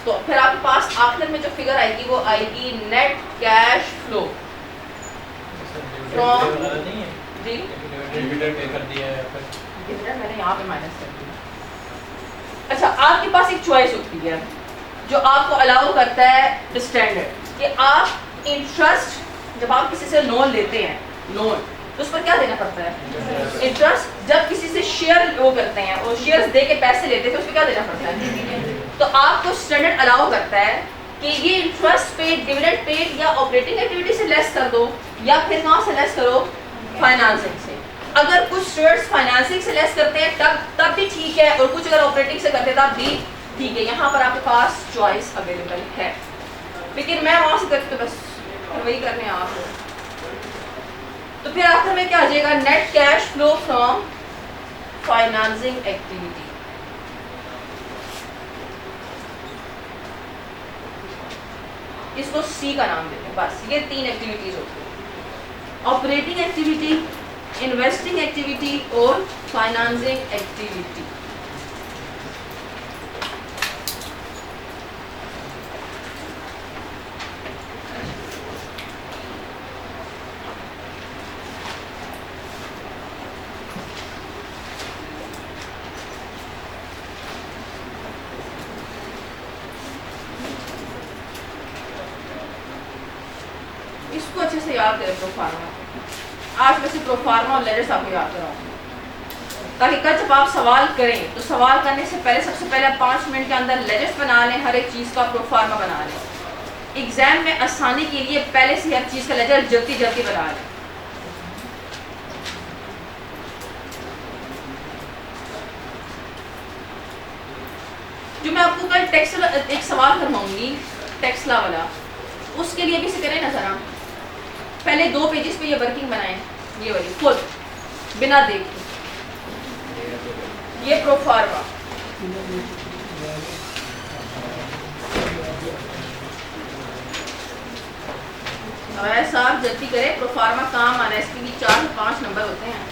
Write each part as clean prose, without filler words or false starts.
तो फिर आपके पास आखिर में जो फिगर आएगी वो आएगी net cash flow from G dividend pay कर दिया है फिर डिविडेंड मैंने यहाँ पे माइनस कर दिया। अच्छा, आपके पास एक चॉइस होती है जो आपको अलाउ करता है स्टैंडर्ड कि आप इंटरेस्ट, जब आप किसी से लोन लेते हैं लोन, तो उस पर क्या देना पड़ता है? इंटरेस्ट। जब किसी से शेयर वो करते हैं और शेयर्स दे के पैसे लेते हैं तो उस पर क्या देना पड़ता है? तो आपको स्टैंडर्ड अलाउ करता है कि ये इंटरेस्ट पेड, डिविडेंड पेड या ऑपरेटिंग एक्टिविटी से लेस कर दो, या फिर कहाँ से लेस करो? फाइनेंसिंग से। अगर कुछ स्टूडेंट्स फाइनेंसिंग से लेस करते हैं तब भी ठीक है, और कुछ अगर ऑपरेटिंग से करते हैं तब भी ठीक है। यहाँ पर आपके पास चॉइस अवेलेबल है, लेकिन मैं वहाँ से करती तो बस वही करने आप हो। तो फिर आखिर में क्या आ जाएगा? Net cash flow from financing activity. इसको सी का नाम देते हैं। बस ये 3 एक्टिविटीज होती है: ऑपरेटिंग एक्टिविटी, इन्वेस्टिंग एक्टिविटी और फाइनेंसिंग एक्टिविटी। इसको अच्छे से याद करें प्रोफार्मा। आज वैसे प्रोफार्मा और लेजर्स आपको याद कराऊंगी, ताकि कल जब आप सवाल करें तो सवाल करने से पहले सबसे पहले आप 5 मिनट के अंदर लेजर्स बना लें, हर एक चीज़ का प्रोफार्मा बना लें। एग्जाम में आसानी के लिए पहले से हर चीज़ का लेजर जल्दी जल्दी बना लें। जो मैं आपको कल टेक्सला एक सवाल करवाऊंगी टेक्सला वाला, उसके लिए भी इसे करें ना जरा। पहले 2 पेजेस पे ये वर्किंग बनाएं, ये वाली खुद बिना देखे, ये प्रोफार्मा। साहब जल्दी करें, प्रोफार्मा काम आ रहा है, इसके लिए 4 से 5 नंबर होते हैं।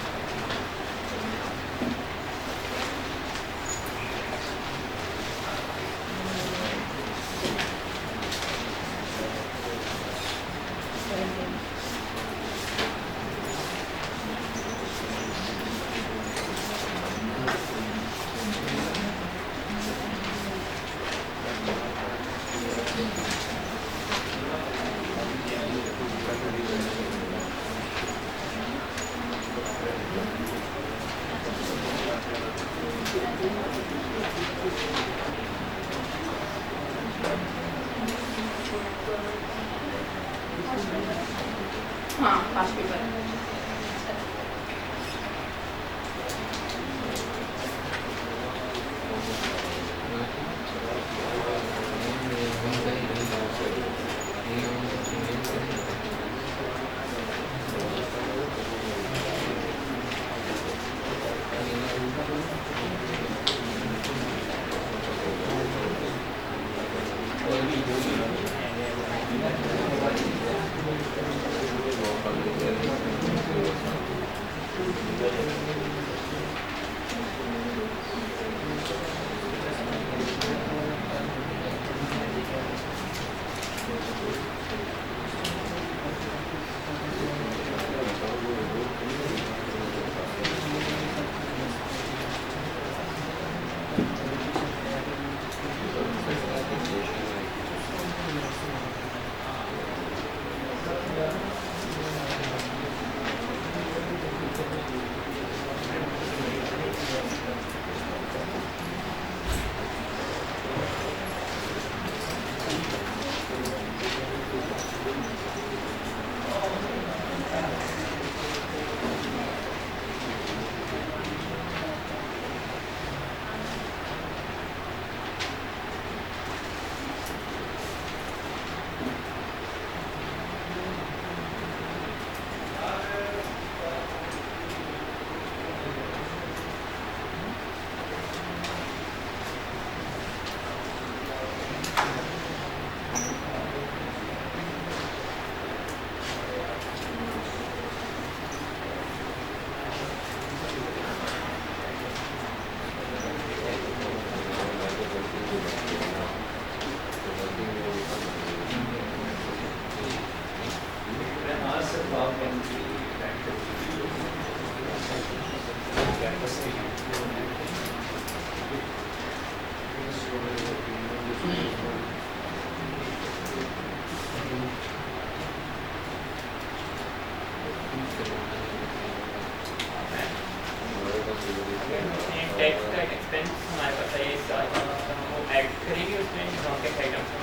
हाँ, पास पेपर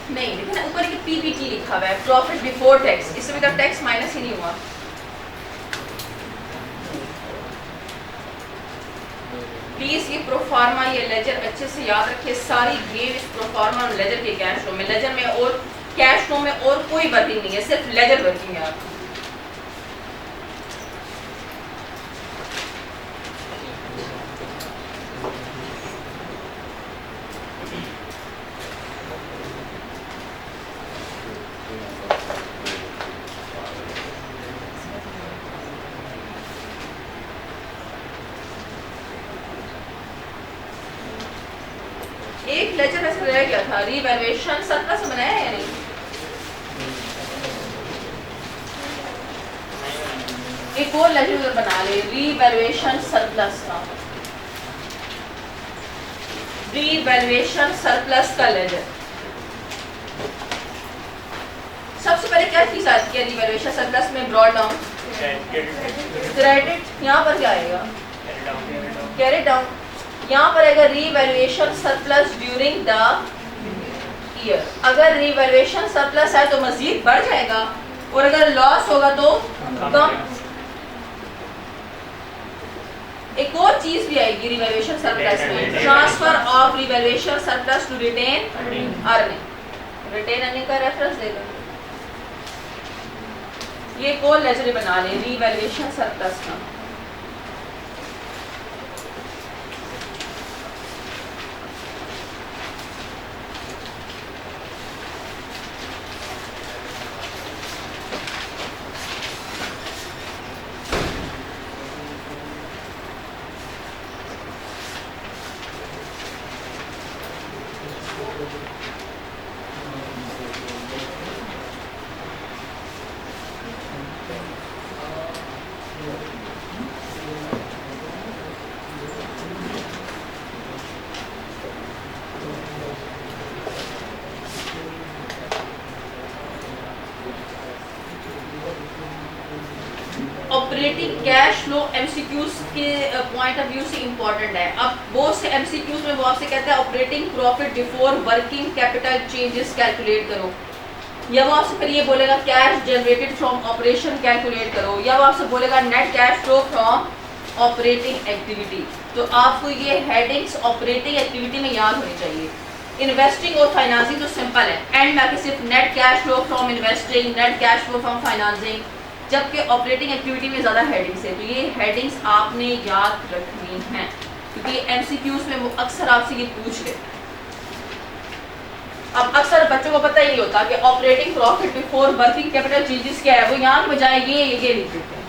नहीं, देखिए ना ऊपर एक पीबीटी लिखा हुआ है, प्रॉफिट बिफोर टैक्स, इसमें तो टैक्स माइनस ही नहीं हुआ। प्लीज ये प्रोफार्मा, ये लेजर अच्छे से याद रखिए, सारी गेम इस प्रोफार्मा और लेजर के कैश फ्लो में। लेजर में और कैश फ्लो में और कोई वर्किंग नहीं है, सिर्फ लेजर वर्किंग है आपकी। एक लेजर ऐसे रह गया था, रीवैल्यूएशन सरप्लस बनाया है या नहीं? एक और लेजर बना ले, रीवैल्यूएशन सरप्लस का, रीवैल्यूएशन सरप्लस का लेजर। सबसे पहले क्या चीज आती है रीवैल्यूएशन सरप्लस में? ब्रॉड डाउन क्रेडिट, यहाँ पर क्या आएगा? Carry down. यहाँ पर आएगा revaluation surplus during the year. अगर रीवैल्यूएशन सरप्लस है तो मजीद बढ़ जाएगा, और अगर लॉस होगा तो कम। एक और चीज भी आएगी रीवैल्यूएशन सरप्लस में, transfer of revaluation surplus to retain earning. Retain earning का रेफरेंस देगा। ये एक और लेजर बना ले, रीवैल्यूएशन सरप्लस का। ऑपरेटिंग कैश फ्लो एमसीक्यूज के पॉइंट ऑफ व्यू से इंपॉर्टेंट है। अब बहुत से एमसीक्यूज में वो आपसे कहता है operating profit before working capital changes calculate करो, या वो आपसे फिर ये बोलेगा cash generated from operation calculate करो, या वो आपसे बोलेगा net cash flow from operating activity. तो आपको ये हेडिंग्स ऑपरेटिंग एक्टिविटी में याद होनी चाहिए। इन्वेस्टिंग और फाइनेंसिंग तो सिंपल है, एंड में आके सिर्फ net cash flow from investing, net cash flow from financing, जबकि ऑपरेटिंग एक्टिविटी में ज़्यादा हेडिंग्स है। तो ये हेडिंग्स आपने याद रखनी है, क्योंकि एमसीक्यूज में वो अक्सर आपसे ये पूछ लेते हैं। अब अक्सर बच्चों को पता ही नहीं होता कि operating profit before working capital changes क्या है, वो यहाँ के बजाय ये लिख देते हैं।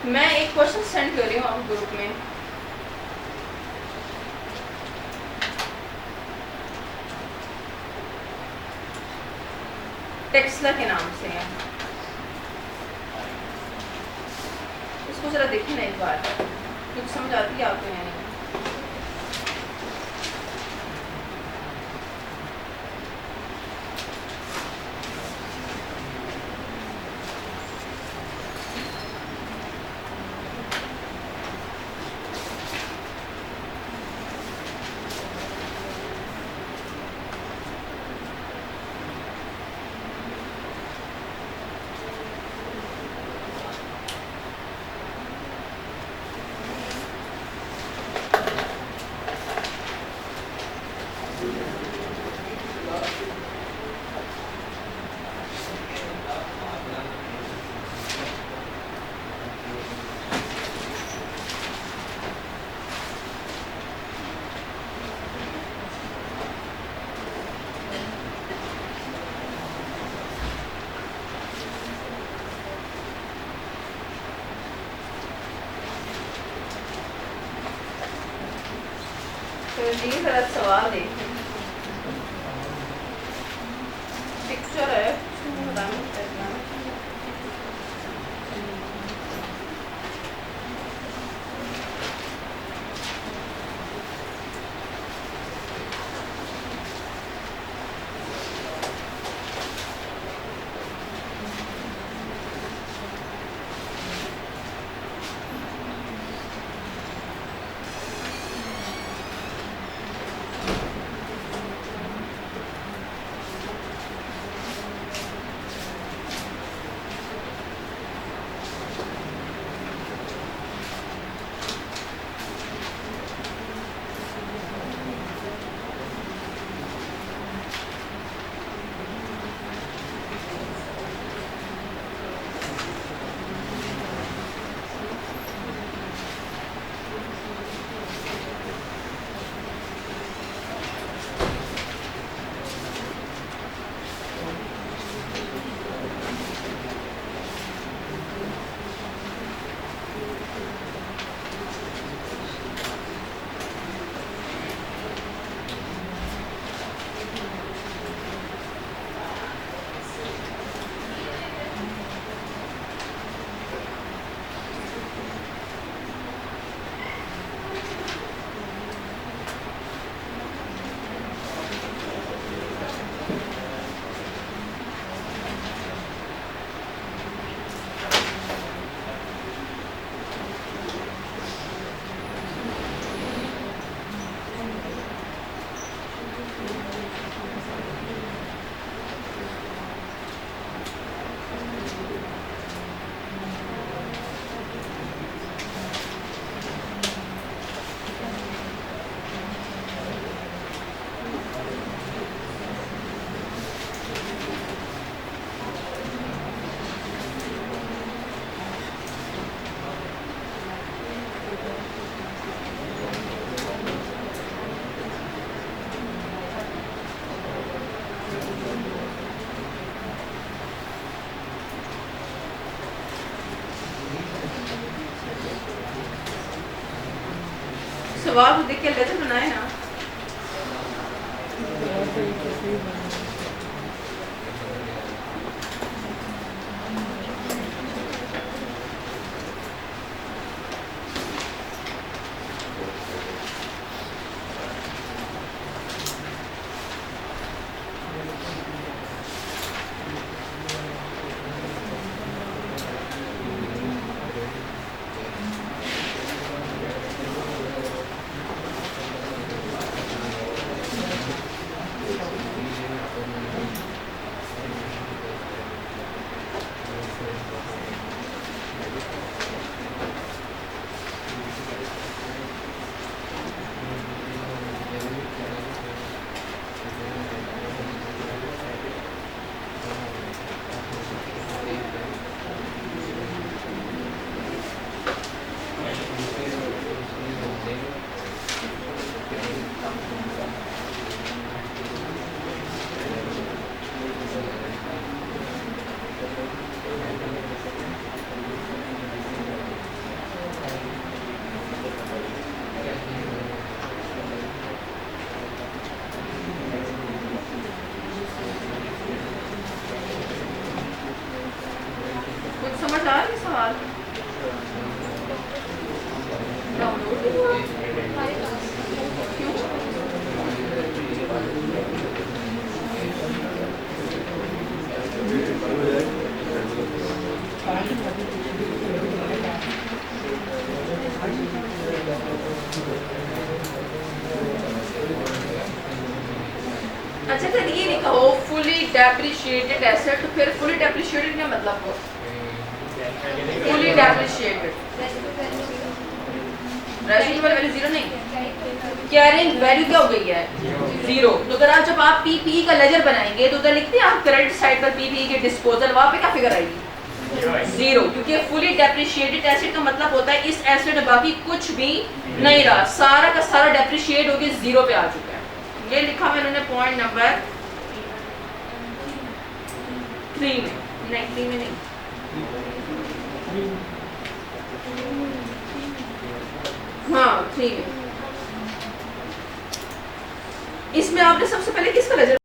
मैं एक क्वेश्चन सेंड कर रही हूँ आप ग्रुप में। टेक्सला के नाम से है, इसको जरा देखिए ना एक बार, कुछ समझ आती है आपको या नहीं? तो जी जरा सवाल देखिए, पिक्चर है सवाल तो देख के लेते बनाए ना। समझ आ रही सवाल? अच्छा फिर ये लिखा हो फुली डेप्रिशिएटेड एसेट, तो फिर फुली डेप्रिशिएटेड क्या मतलब हो? Fully depreciated residual value zero नहीं कैरिंग वैल्यू क्या हो गई है जीरो। तो अगर आप जब आप पीपीई का लेजर बनाएंगे तो उधर लिखते हैं आप करंट साइड पर पीपीई के डिस्पोजल, वहां पे क्या फिगर आएगी जीरो, क्योंकि फुली डेप्रिशिएटेड एसिड का मतलब होता है इस एसिड में बाकी कुछ भी नहीं रहा, सारा का सारा डेप्रिशिएट होकर जीरो पे आ चुका है। ये लिखा मैंने पॉइंट नंबर 3 में, नहीं 3 में नहीं, हाँ 3 में। इसमें आपने सबसे पहले किसका लेजर